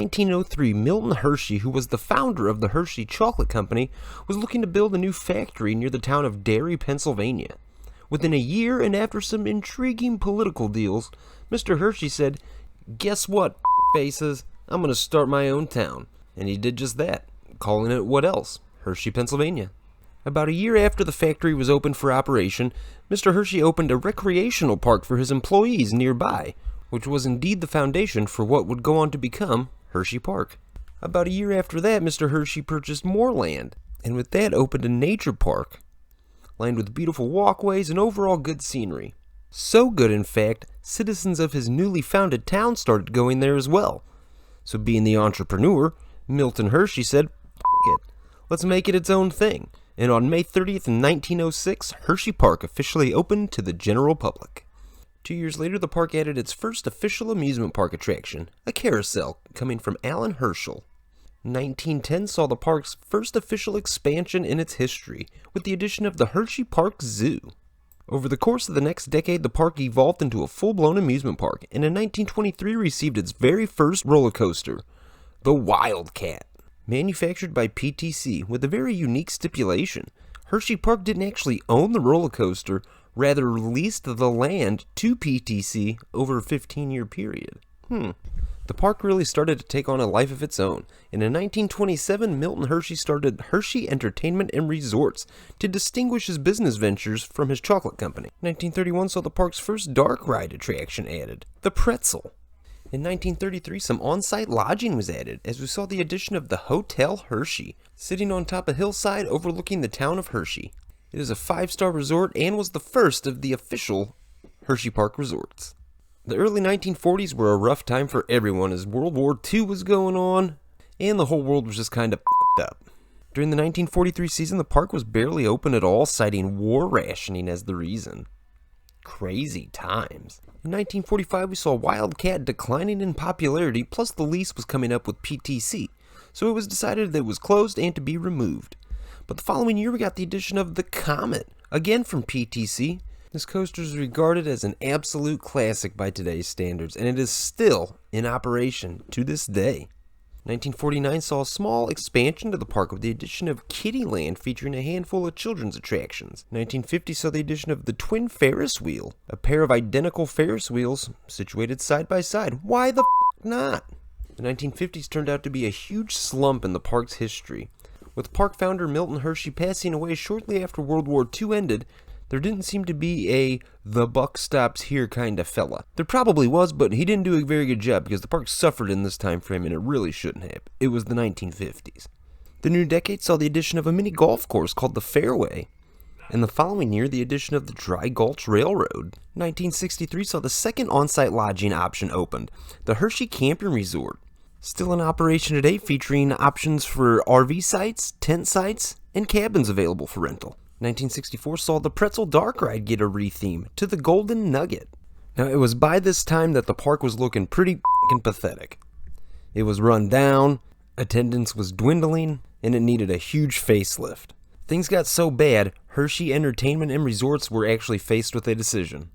1903, Milton Hershey, who was the founder of the Hershey Chocolate Company, was looking to build a new factory near the town of Derry, Pennsylvania. Within a year and after some intriguing political deals, Mr. Hershey said, "Guess what, faces? I'm going to start my own town." And he did just that, calling it what else? Hershey, Pennsylvania. About a year after the factory was opened for operation, Mr. Hershey opened a recreational park for his employees nearby, which was indeed the foundation for what would go on to become Hersheypark. About a year after that, Mr. Hershey purchased more land, and with that opened a nature park, lined with beautiful walkways and overall good scenery. So good, in fact, citizens of his newly founded town started going there as well. So being the entrepreneur, Milton Hershey said, "F it, let's make it its own thing." And on May 30th, 1906, Hersheypark officially opened to the general public. 2 years later, the park added its first official amusement park attraction, a carousel, coming from Alan Herschel. 1910 saw the park's first official expansion in its history, with the addition of the Hersheypark Zoo. Over the course of the next decade, the park evolved into a full-blown amusement park, and in 1923 received its very first roller coaster, the Wildcat. Manufactured by PTC with a very unique stipulation. Hersheypark didn't actually own the roller coaster, rather leased the land to PTC over a 15-year period. The park really started to take on a life of its own, and in 1927 Milton Hershey started Hershey Entertainment and Resorts to distinguish his business ventures from his chocolate company. 1931 saw the park's first dark ride attraction added, the Pretzel. In 1933, some on-site lodging was added, as we saw the addition of the Hotel Hershey, sitting on top of a hillside overlooking the town of Hershey. It is a 5-star resort and was the first of the official Hersheypark resorts. The early 1940s were a rough time for everyone as World War II was going on, and the whole world was just kind of f***ed up. During the 1943 season, the park was barely open at all, citing war rationing as the reason. Crazy times. In 1945, we saw Wildcat declining in popularity, plus the lease was coming up with PTC, so it was decided that it was closed and to be removed. But the following year, we got the addition of the Comet, again from PTC. This coaster is regarded as an absolute classic by today's standards, and it is still in operation to this day. 1949 saw a small expansion to the park with the addition of Kittyland featuring a handful of children's attractions. 1950 saw the addition of the Twin Ferris Wheel, a pair of identical Ferris wheels situated side by side. Why the f*** not? The 1950s turned out to be a huge slump in the park's history. With park founder Milton Hershey passing away shortly after World War II ended, there didn't seem to be a "the buck stops here" kind of fella. There probably was, but he didn't do a very good job because the park suffered in this time frame and it really shouldn't have. It was the 1950s. The new decade saw the addition of a mini golf course called the Fairway, and the following year the addition of the Dry Gulch Railroad. 1963 saw the second on-site lodging option opened, the Hershey Camping Resort. Still in operation today, featuring options for RV sites, tent sites, and cabins available for rental. 1964 saw the Pretzel Dark Ride get a retheme to the Golden Nugget. Now, it was by this time that the park was looking pretty f***ing pathetic. It was run down, attendance was dwindling, and it needed a huge facelift. Things got so bad, Hershey Entertainment and Resorts were actually faced with a decision: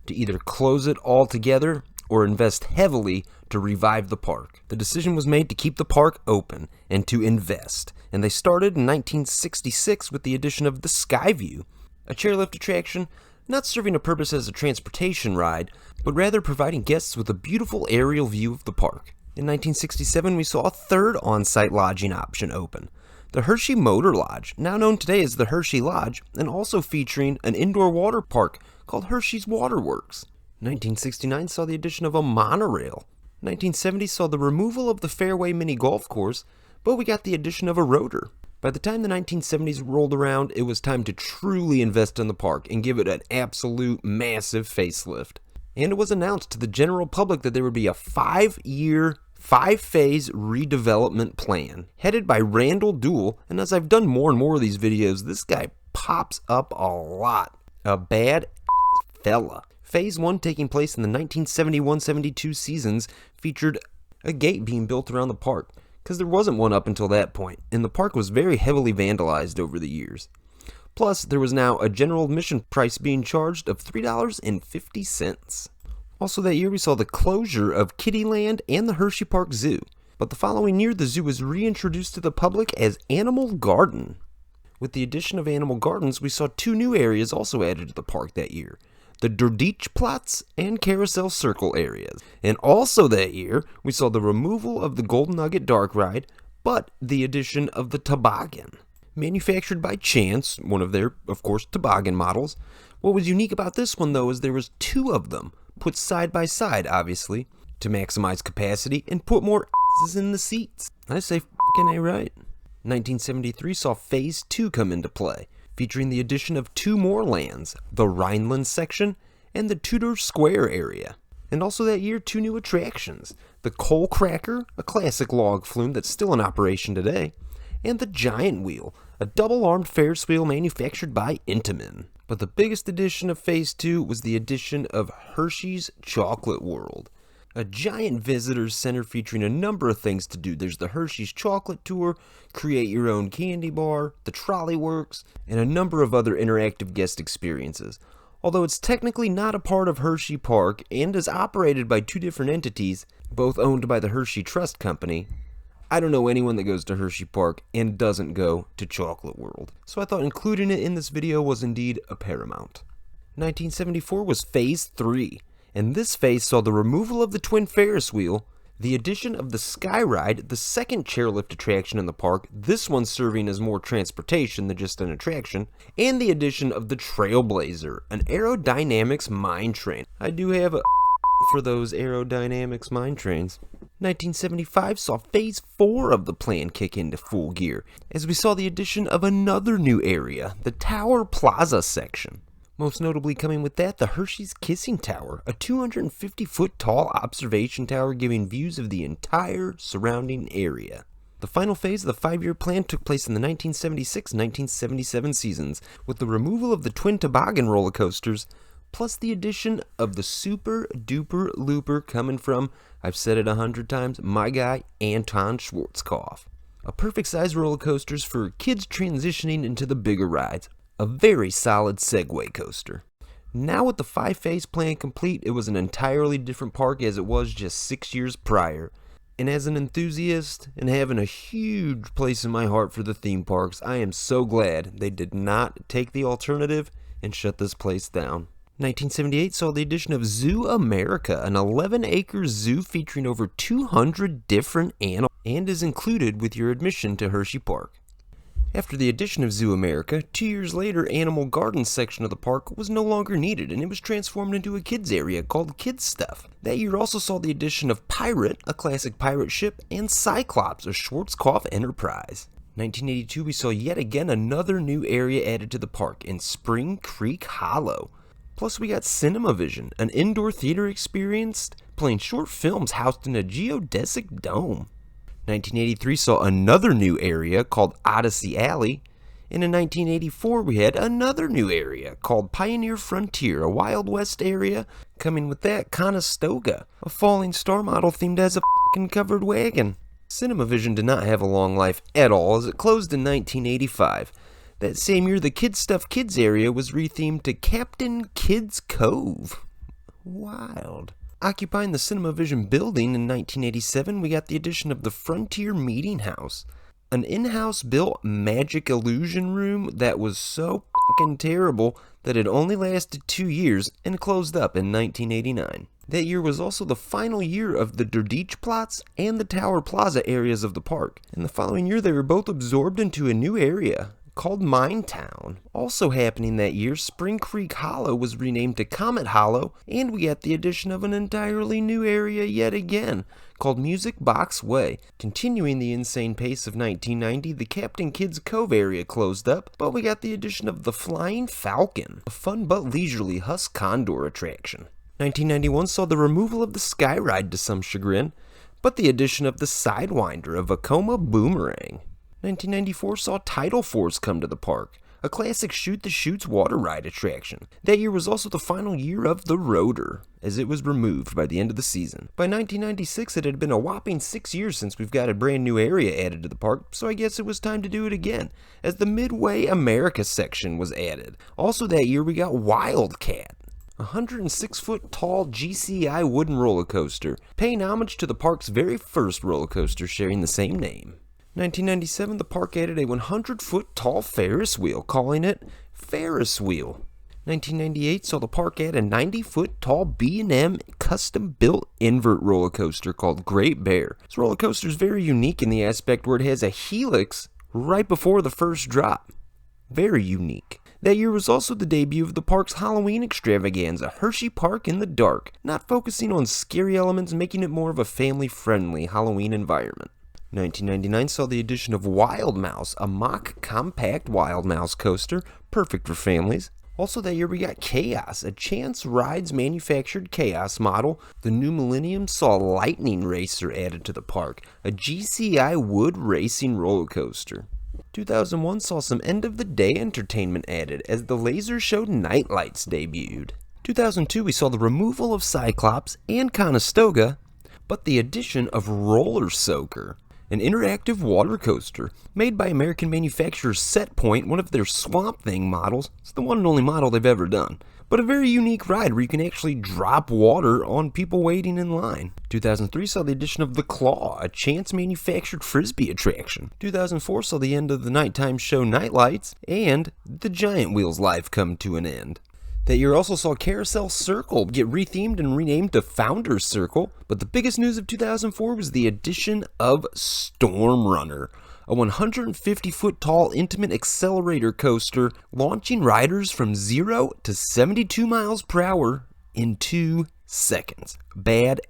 to either close it altogether or invest heavily to revive the park. The decision was made to keep the park open and to invest, and they started in 1966 with the addition of the Skyview, a chairlift attraction not serving a purpose as a transportation ride, but rather providing guests with a beautiful aerial view of the park. In 1967, we saw a third on-site lodging option open, the Hershey Motor Lodge, now known today as the Hershey Lodge, and also featuring an indoor water park called Hershey's Waterworks. 1969 saw the addition of a monorail. 1970 saw the removal of the Fairway mini golf course, but we got the addition of a rotor. By the time the 1970s rolled around, it was time to truly invest in the park and give it an absolute massive facelift. And it was announced to the general public that there would be a 5-year, 5-phase redevelopment plan, headed by Randall Duell, and as I've done more and more of these videos, this guy pops up a lot. A bad fella. Phase 1, taking place in the 1971-72 seasons, featured a gate being built around the park, because there wasn't one up until that point, and the park was very heavily vandalized over the years. Plus, there was now a general admission price being charged of $3.50. Also that year, we saw the closure of Kittyland and the Hersheypark Zoo. But the following year, the zoo was reintroduced to the public as Animal Garden. With the addition of Animal Gardens, we saw 2 new areas also added to the park that year: the Dorditchplatz and Carousel Circle areas. And also that year, we saw the removal of the Golden Nugget Dark Ride, but the addition of the Toboggan. Manufactured by Chance, one of their, of course, toboggan models. What was unique about this one, though, is there was 2 of them, put side by side, obviously, to maximize capacity and put more asses in the seats. I say f***ing A right. 1973 saw Phase 2 come into play, featuring the addition of 2 more lands, the Rhineland section and the Tudor Square area. And also that year, 2 new attractions: the Coal Cracker, a classic log flume that's still in operation today, and the Giant Wheel, a double-armed Ferris wheel manufactured by Intamin. But the biggest addition of Phase 2 was the addition of Hershey's Chocolate World, a giant visitors center featuring a number of things to do. There's the Hershey's Chocolate Tour, create your own candy bar, the Trolley Works, and a number of other interactive guest experiences. Although it's technically not a part of Hersheypark and is operated by 2 different entities, both owned by the Hershey Trust Company, I don't know anyone that goes to Hersheypark and doesn't go to Chocolate World. So I thought including it in this video was indeed a paramount. 1974 was Phase 3. And this phase saw the removal of the twin Ferris wheel, the addition of the Sky Ride, the second chairlift attraction in the park, this one serving as more transportation than just an attraction, and the addition of the Trailblazer, an aerodynamics mine train. I do have a for those aerodynamics mine trains. 1975 saw Phase 4 of the plan kick into full gear, as we saw the addition of another new area, the Tower Plaza section. Most notably coming with that, the Hershey's Kissing Tower, a 250-foot tall observation tower giving views of the entire surrounding area. The final phase of the 5-year plan took place in the 1976-1977 seasons, with the removal of the twin toboggan roller coasters, plus the addition of the Super Duper Looper coming from, I've said it 100 times, my guy Anton Schwarzkopf. A perfect size roller coasters for kids transitioning into the bigger rides. A very solid Segway coaster. Now with the 5-phase plan complete, it was an entirely different park as it was just 6 years prior. And as an enthusiast and having a huge place in my heart for the theme parks, I am so glad they did not take the alternative and shut this place down. 1978 saw the addition of Zoo America, an 11-acre zoo featuring over 200 different animals, and is included with your admission to Hersheypark. After the addition of Zoo America, 2 years later, Animal Gardens section of the park was no longer needed, and it was transformed into a kids area called Kids Stuff. That year also saw the addition of Pirate, a classic pirate ship, and Cyclops, a Schwarzkopf Enterprise. 1982, we saw yet again another new area added to the park in Spring Creek Hollow. Plus we got CinemaVision, an indoor theater experience playing short films housed in a geodesic dome. 1983 saw another new area called Odyssey Alley, and in 1984 we had another new area called Pioneer Frontier, a Wild West area, coming with that Conestoga, a falling star model themed as a f***ing covered wagon. CinemaVision did not have a long life at all, as it closed in 1985. That same year, the Kid Stuff Kids area was rethemed to Captain Kidd's Cove. Wild. Occupying the CinemaVision building in 1987, we got the addition of the Frontier Meeting House, an in-house built magic illusion room that was so fucking terrible that it only lasted 2 years and closed up in 1989. That year was also the final year of the Dorditchplatz and the Tower Plaza areas of the park, and the following year they were both absorbed into a new area called Minetown. Also happening that year, Spring Creek Hollow was renamed to Comet Hollow, and we got the addition of an entirely new area yet again, called Music Box Way. Continuing the insane pace of 1990, the Captain Kidd's Cove area closed up, but we got the addition of the Flying Falcon, a fun but leisurely Husk Condor attraction. 1991 saw the removal of the Sky Ride to some chagrin, but the addition of the Sidewinder, a Vekoma Boomerang. 1994 saw Tidal Force come to the park, a classic shoot-the-chutes water ride attraction. That year was also the final year of the Rotor, as it was removed by the end of the season. By 1996, it had been a whopping 6 years since we've got a brand new area added to the park, so I guess it was time to do it again, as the Midway America section was added. Also that year, we got Wildcat, A 106-foot tall GCI wooden roller coaster, paying homage to the park's very first roller coaster sharing the same name. 1997, the park added a 100-foot tall Ferris wheel, calling it Ferris Wheel. 1998 saw the park add a 90-foot tall B&M custom-built invert roller coaster called Great Bear. This roller coaster is very unique in the aspect where it has a helix right before the first drop. Very unique. That year was also the debut of the park's Halloween extravaganza, Hersheypark in the Dark, not focusing on scary elements, making it more of a family-friendly Halloween environment. 1999 saw the addition of Wild Mouse, a mock compact Wild Mouse coaster, perfect for families. Also that year we got Chaos, a Chance Rides manufactured Chaos model. The new Millennium saw Lightning Racer added to the park, a GCI wood racing roller coaster. 2001 saw some end-of-the-day entertainment added as the laser show Nightlights debuted. 2002 we saw the removal of Cyclops and Conestoga, but the addition of Roller Soaker, an interactive water coaster made by American manufacturer Setpoint, one of their Swamp Thing models. It's the one and only model they've ever done, but a very unique ride where you can actually drop water on people waiting in line. 2003 saw the addition of The Claw, a Chance manufactured frisbee attraction. 2004 saw the end of the nighttime show Nightlights and the Giant Wheels life come to an end. That year also saw Carousel Circle get rethemed and renamed to Founders Circle, but the biggest news of 2004 was the addition of Storm Runner, a 150-foot tall intimate accelerator coaster launching riders from 0 to 72 miles per hour in 2 seconds. Bad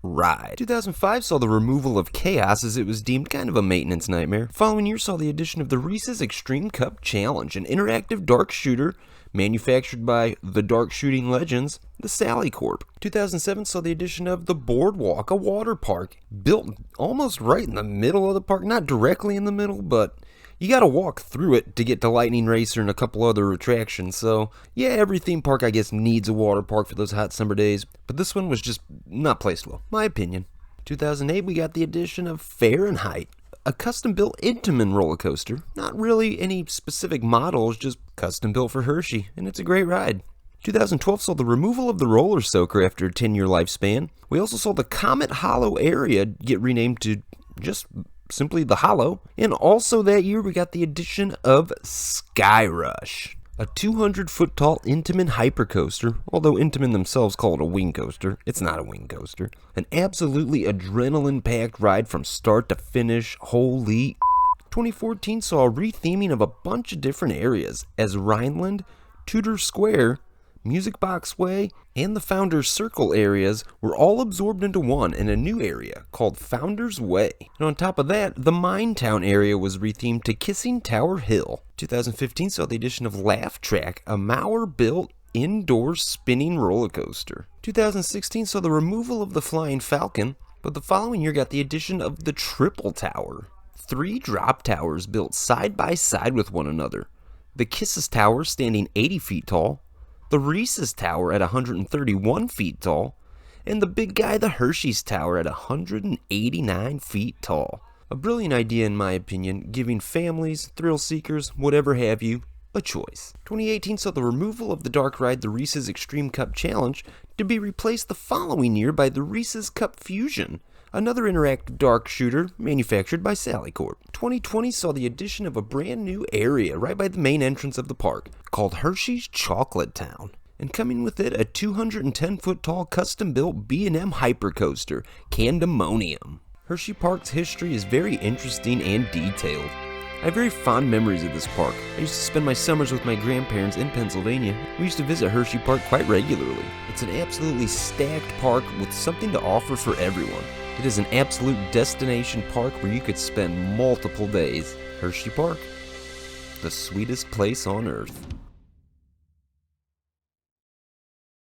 ride. 2005 saw the removal of Chaos as it was deemed kind of a maintenance nightmare. Following year saw the addition of the Reese's Extreme Cup Challenge, an interactive dark shooter manufactured by the dark shooting legends, the Sally Corp. 2007 saw the addition of the Boardwalk, a water park built almost right in the middle of the park, not directly in the middle, but you gotta walk through it to get to Lightning Racer and a couple other attractions. So yeah, every theme park I guess needs a water park for those hot summer days, but this one was just not placed well, my opinion. 2008 we got the addition of Fahrenheit, a custom-built Intamin roller coaster. Not really any specific models, just custom-built for Hershey, and it's a great ride. 2012 saw the removal of the Roller Soaker after a 10-year lifespan. We also saw the Comet Hollow area get renamed to just simply the Hollow. And also that year we got the addition of Sky Rush, a 200-foot tall Intamin hypercoaster, although Intamin themselves call it a wing coaster. It's not a wing coaster. An absolutely adrenaline-packed ride from start to finish. Holy 2014 saw a retheming of a bunch of different areas, as Rhineland, Tudor Square, Music Box Way, and the Founders Circle areas were all absorbed into one in a new area called Founders Way. And on top of that, the Minetown area was rethemed to Kissing Tower Hill. 2015 saw the addition of Laugh Track, a Mauer-built indoor spinning roller coaster. 2016 saw the removal of the Flying Falcon, but the following year got the addition of the Triple Tower. 3 drop towers built side by side with one another. The Kisses Tower standing 80 feet tall, the Reese's Tower at 131 feet tall, and the big guy, the Hershey's Tower, at 189 feet tall. A brilliant idea in my opinion, giving families, thrill seekers, whatever have you, a choice. 2018 saw the removal of the dark ride, the Reese's Extreme Cup Challenge, to be replaced the following year by the Reese's Cup Fusion, another interactive dark shooter manufactured by Sally Corp. 2020 saw the addition of a brand new area right by the main entrance of the park called Hershey's Chocolate Town, and coming with it a 210-foot tall custom-built B&M hypercoaster, Candemonium. Hersheypark's history is very interesting and detailed. I have very fond memories of this park. I used to spend my summers with my grandparents in Pennsylvania. We used to visit Hersheypark quite regularly. It's an absolutely stacked park with something to offer for everyone. It is an absolute destination park where you could spend multiple days. Hersheypark, the sweetest place on earth.